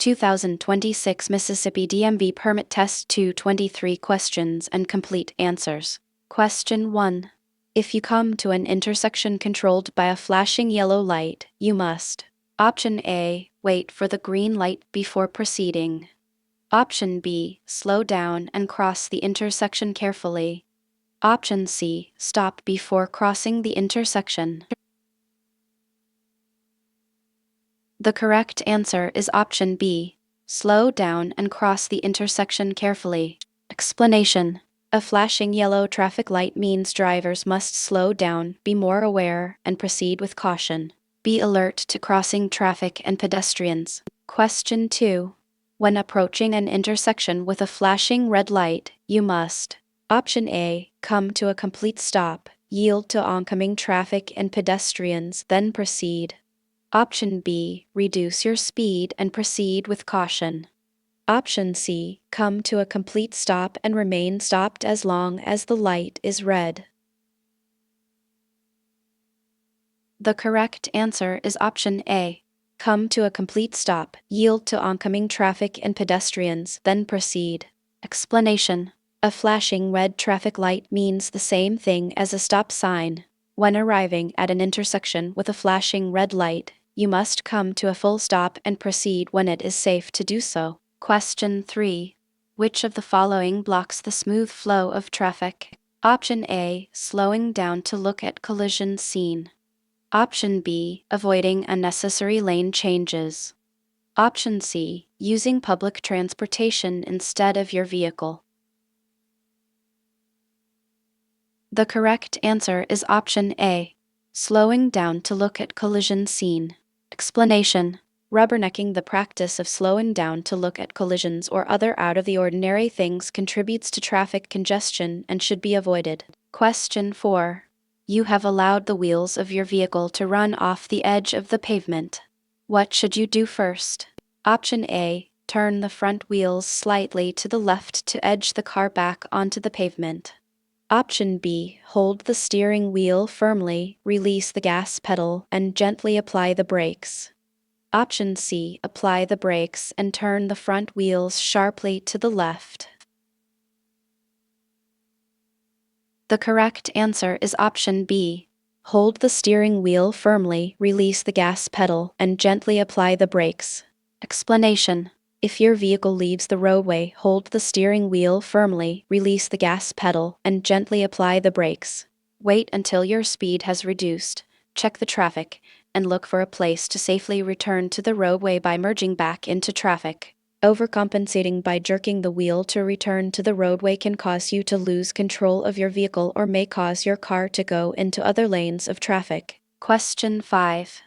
2026 Mississippi DMV Permit Test 223 questions and complete answers. Question 1. If you come to an intersection controlled by a flashing yellow light, you must: Option A, wait for the green light before proceeding. Option B, slow down and cross the intersection carefully. Option C, stop before crossing the intersection. The correct answer is option B. Slow down and cross the intersection carefully. Explanation: a flashing yellow traffic light means drivers must slow down, be more aware, and proceed with caution. Be alert to crossing traffic and pedestrians. Question 2. When approaching an intersection with a flashing red light, you must: Option A, come to a complete stop, yield to oncoming traffic and pedestrians, then proceed. Option B, reduce your speed and proceed with caution. Option C, come to a complete stop and remain stopped as long as the light is red. The correct answer is option A. Come to a complete stop, yield to oncoming traffic and pedestrians, then proceed. Explanation: a flashing red traffic light means the same thing as a stop sign. When arriving at an intersection with a flashing red light, you must come to a full stop and proceed when it is safe to do so. Question 3. Which of the following blocks the smooth flow of traffic? Option A, slowing down to look at collision scene. Option B, avoiding unnecessary lane changes. Option C, using public transportation instead of your vehicle. The correct answer is option A, slowing down to look at collision scene. Explanation: rubbernecking, the practice of slowing down to look at collisions or other out-of-the-ordinary things, contributes to traffic congestion and should be avoided. Question 4. You have allowed the wheels of your vehicle to run off the edge of the pavement. What should you do first? Option A, turn the front wheels slightly to the left to edge the car back onto the pavement. Option B, hold the steering wheel firmly, release the gas pedal, and gently apply the brakes. Option C, apply the brakes and turn the front wheels sharply to the left. The correct answer is option B. Hold the steering wheel firmly, release the gas pedal, and gently apply the brakes. Explanation: if your vehicle leaves the roadway, hold the steering wheel firmly, release the gas pedal, and gently apply the brakes. Wait until your speed has reduced, check the traffic, and look for a place to safely return to the roadway by merging back into traffic. Overcompensating by jerking the wheel to return to the roadway can cause you to lose control of your vehicle or may cause your car to go into other lanes of traffic. Question 5.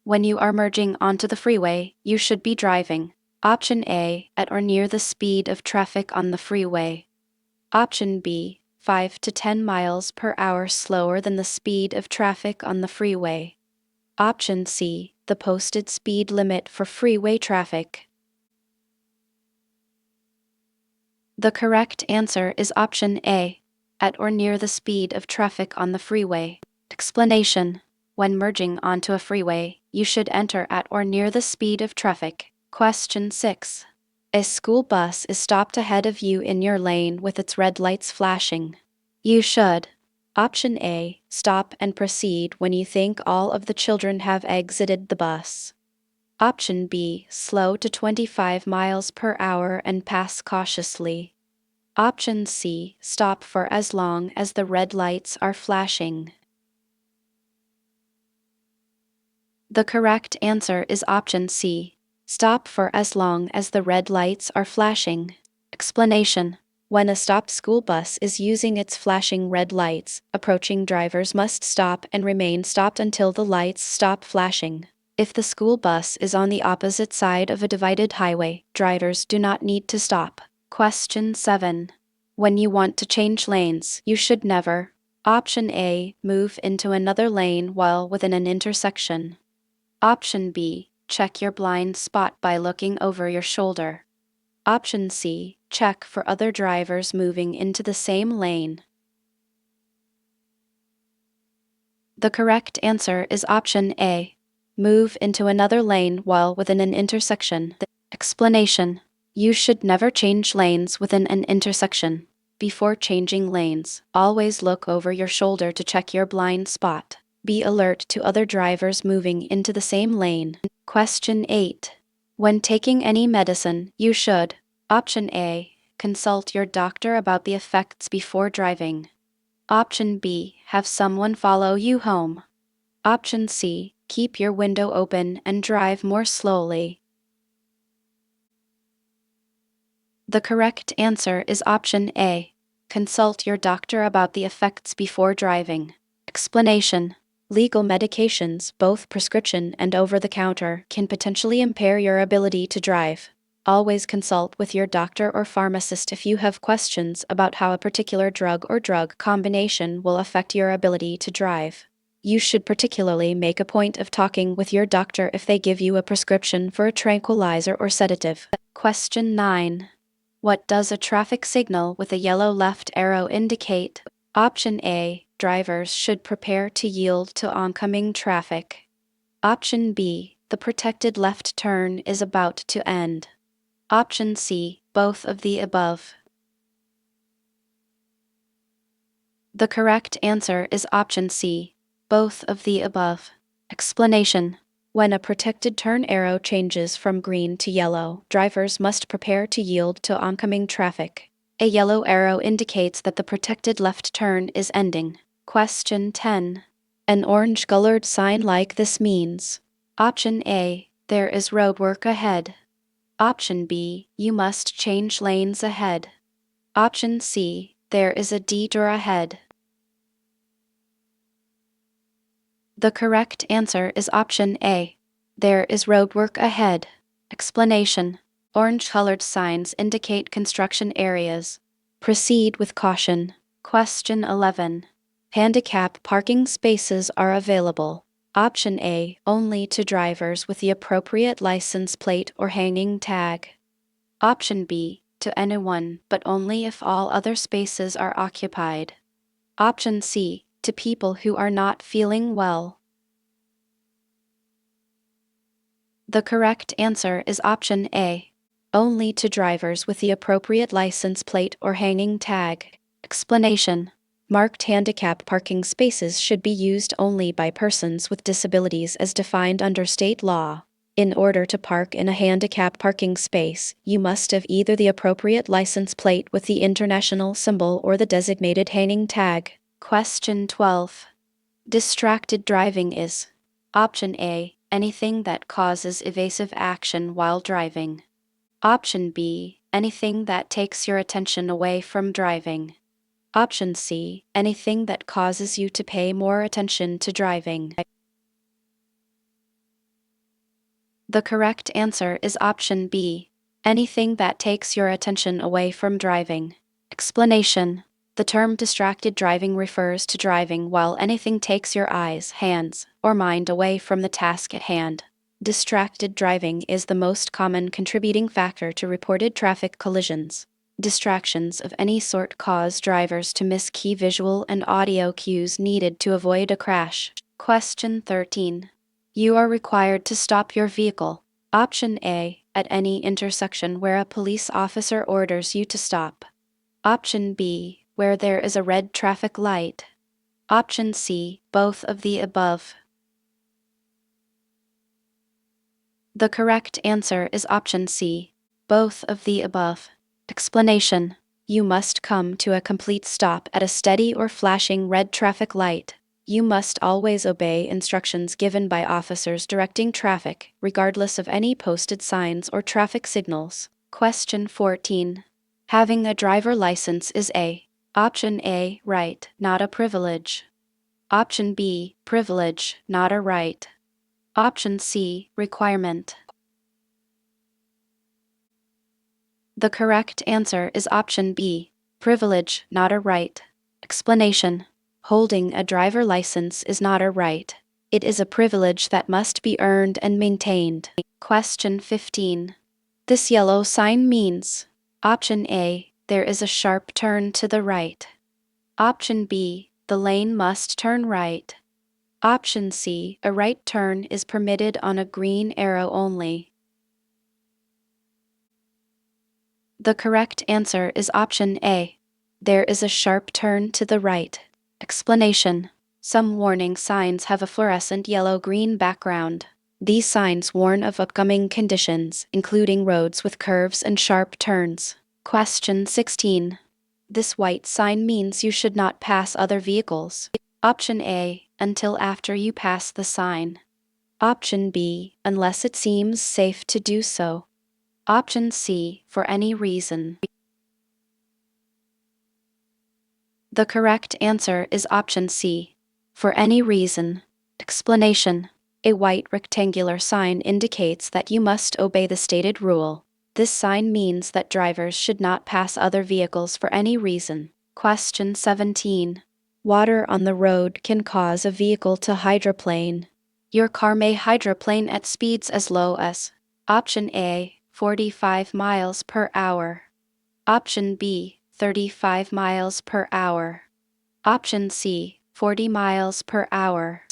When you are merging onto the freeway, you should be driving: Option A, at or near the speed of traffic on the freeway. Option B, 5 to 10 miles per hour slower than the speed of traffic on the freeway. Option C, the posted speed limit for freeway traffic. The correct answer is option A, at or near the speed of traffic on the freeway. Explanation: when merging onto a freeway, you should enter at or near the speed of traffic. Question 6. A school bus is stopped ahead of you in your lane with its red lights flashing. You should: Option A, stop and proceed when you think all of the children have exited the bus. Option B, slow to 25 miles per hour and pass cautiously. Option C, stop for as long as the red lights are flashing. The correct answer is option C, stop for as long as the red lights are flashing. Explanation: when a stopped school bus is using its flashing red lights, approaching drivers must stop and remain stopped until the lights stop flashing. If the school bus is on the opposite side of a divided highway, drivers do not need to stop. Question 7. When you want to change lanes, you should never: Option A, move into another lane while within an intersection. Option B, check your blind spot by looking over your shoulder. Option C, check for other drivers moving into the same lane. The correct answer is option A, move into another lane while within an intersection. Explanation: you should never change lanes within an intersection. Before changing lanes, always look over your shoulder to check your blind spot. Be alert to other drivers moving into the same lane. Question 8. When taking any medicine, you should: Option A, consult your doctor about the effects before driving. Option B, have someone follow you home. Option C, keep your window open and drive more slowly. The correct answer is option A. Consult your doctor about the effects before driving. Explanation: legal medications, both prescription and over-the-counter, can potentially impair your ability to drive. Always consult with your doctor or pharmacist if you have questions about how a particular drug or drug combination will affect your ability to drive. You should particularly make a point of talking with your doctor if they give you a prescription for a tranquilizer or sedative. Question 9. What does a traffic signal with a yellow left arrow indicate? Option A, drivers should prepare to yield to oncoming traffic. Option B, the protected left turn is about to end. Option C, both of the above. The correct answer is option C, both of the above. Explanation: when a protected turn arrow changes from green to yellow, drivers must prepare to yield to oncoming traffic. A yellow arrow indicates that the protected left turn is ending. Question 10. An orange-colored sign like this means: Option A, there is roadwork ahead. Option B, you must change lanes ahead. Option C, there is a detour ahead. The correct answer is option A. There is roadwork ahead. Explanation: orange-colored signs indicate construction areas. Proceed with caution. Question 11. Handicap parking spaces are available. Option A, only to drivers with the appropriate license plate or hanging tag. Option B, to anyone, but only if all other spaces are occupied. Option C, to people who are not feeling well. The correct answer is option A. Only to drivers with the appropriate license plate or hanging tag. Explanation: marked handicap parking spaces should be used only by persons with disabilities as defined under state law. In order to park in a handicap parking space, you must have either the appropriate license plate with the international symbol or the designated hanging tag. Question 12. Distracted driving is: Option A, anything that causes evasive action while driving. Option B, anything that takes your attention away from driving. Option C, anything that causes you to pay more attention to driving. The correct answer is option B, anything that takes your attention away from driving. Explanation: the term distracted driving refers to driving while anything takes your eyes, hands, or mind away from the task at hand. Distracted driving is the most common contributing factor to reported traffic collisions. Distractions of any sort cause drivers to miss key visual and audio cues needed to avoid a crash. Question 13. You are required to stop your vehicle. Option A, at any intersection where a police officer orders you to stop. Option B, where there is a red traffic light. Option C, both of the above. The correct answer is option C, both of the above. Explanation: you must come to a complete stop at a steady or flashing red traffic light. You must always obey instructions given by officers directing traffic, regardless of any posted signs or traffic signals. Question 14. Having a driver license is a: Option A, right, not a privilege. Option B, privilege, not a right. Option C, requirement. The correct answer is option B, privilege, not a right. Explanation: holding a driver license is not a right. It is a privilege that must be earned and maintained. Question 15. This yellow sign means: Option A, there is a sharp turn to the right. Option B, the lane must turn right. Option C, a right turn is permitted on a green arrow only. The correct answer is option A. There is a sharp turn to the right. Explanation. Some warning signs have a fluorescent yellow-green background. These signs warn of upcoming conditions, including roads with curves and sharp turns. Question 16. This white sign means you should not pass other vehicles. Option A, until after you pass the sign. Option B, unless it seems safe to do so. Option C, for any reason. The correct answer is option C. For any reason. Explanation. A white rectangular sign indicates that you must obey the stated rule. This sign means that drivers should not pass other vehicles for any reason. Question 17. Water on the road can cause a vehicle to hydroplane. Your car may hydroplane at speeds as low as option A, 45 miles per hour. Option B, 35 miles per hour. Option C, 40 miles per hour.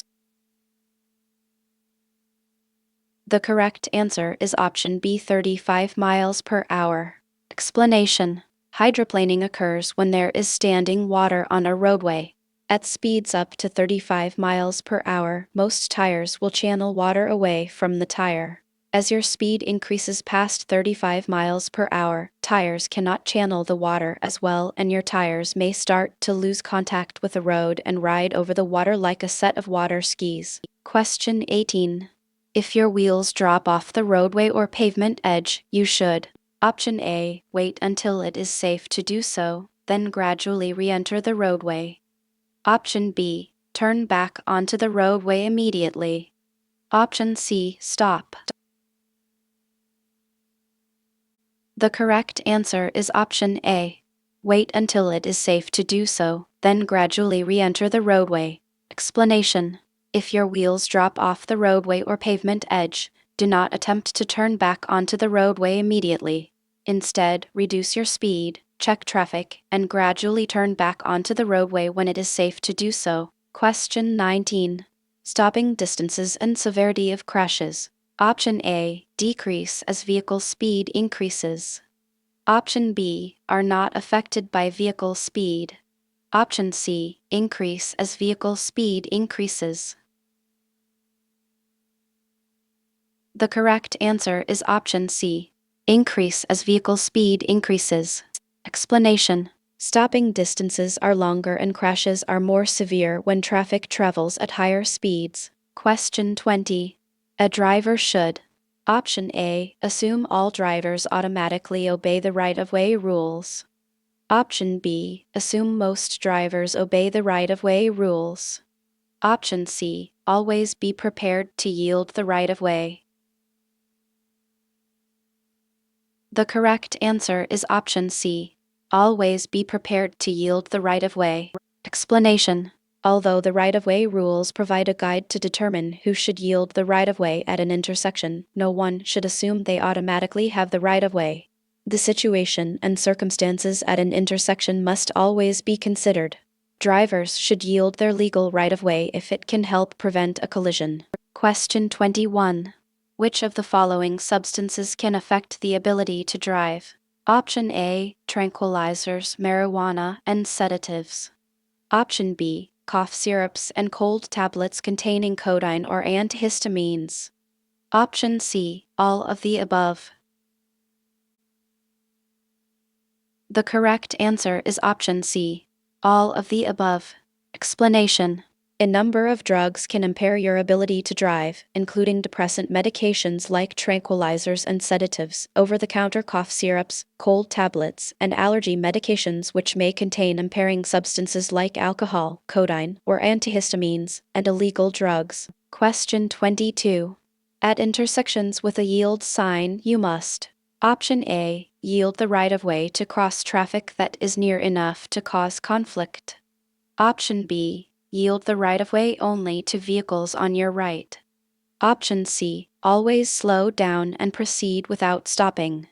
The correct answer is option B, 35 miles per hour. Explanation. Hydroplaning occurs when there is standing water on a roadway. At speeds up to 35 miles per hour, most tires will channel water away from the tire. As your speed increases past 35 miles per hour, tires cannot channel the water as well, and your tires may start to lose contact with the road and ride over the water like a set of water skis. Question 18. If your wheels drop off the roadway or pavement edge, you should. Option A, wait until it is safe to do so, then gradually re-enter the roadway. Option B, turn back onto the roadway immediately. Option C, stop. The correct answer is option A. Wait until it is safe to do so, then gradually re-enter the roadway. Explanation. If your wheels drop off the roadway or pavement edge, do not attempt to turn back onto the roadway immediately. Instead, reduce your speed, check traffic, and gradually turn back onto the roadway when it is safe to do so. Question 19. Stopping distances and severity of crashes. Option A, decrease as vehicle speed increases. Option B, are not affected by vehicle speed. Option C, increase as vehicle speed increases. The correct answer is option C, increase as vehicle speed increases. Explanation. Stopping distances are longer and crashes are more severe when traffic travels at higher speeds. Question 20. A driver should. Option A, assume all drivers automatically obey the right-of-way rules. Option B, assume most drivers obey the right-of-way rules. Option C, always be prepared to yield the right-of-way. The correct answer is option C, always be prepared to yield the right-of-way. Explanation. Although the right-of-way rules provide a guide to determine who should yield the right-of-way at an intersection, no one should assume they automatically have the right-of-way. The situation and circumstances at an intersection must always be considered. Drivers should yield their legal right-of-way if it can help prevent a collision. Question 21. Which of the following substances can affect the ability to drive? Option A, tranquilizers, marijuana, and sedatives. Option B, cough syrups and cold tablets containing codeine or antihistamines. Option C, all of the above. The correct answer is option C, all of the above. Explanation. A number of drugs can impair your ability to drive, including depressant medications like tranquilizers and sedatives, over-the-counter cough syrups, cold tablets, and allergy medications which may contain impairing substances like alcohol, codeine, or antihistamines, and illegal drugs. Question 22. At intersections with a yield sign, you must. Option A, yield the right-of-way to cross traffic that is near enough to cause conflict. Option B, yield the right-of-way only to vehicles on your right. Option C, always slow down and proceed without stopping.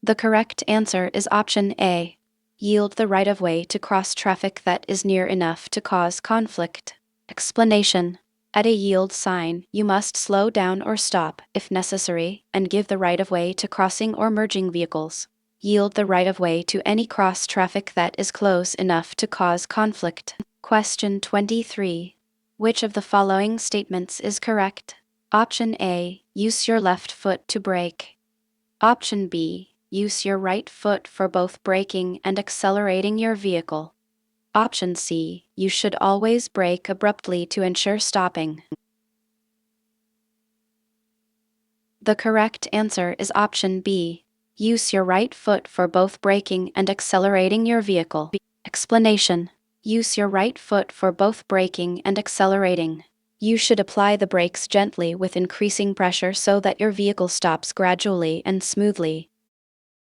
The correct answer is option A, yield the right-of-way to cross traffic that is near enough to cause conflict. Explanation. At a yield sign, you must slow down or stop, if necessary, and give the right-of-way to crossing or merging vehicles. Yield the right-of-way to any cross-traffic that is close enough to cause conflict. Question 23. Which of the following statements is correct? Option A. Use your left foot to brake. Option B. Use your right foot for both braking and accelerating your vehicle. Option C. You should always brake abruptly to ensure stopping. The correct answer is option B. Use your right foot for both braking and accelerating your vehicle. Explanation. Use your right foot for both braking and accelerating. You should apply the brakes gently with increasing pressure so that your vehicle stops gradually and smoothly.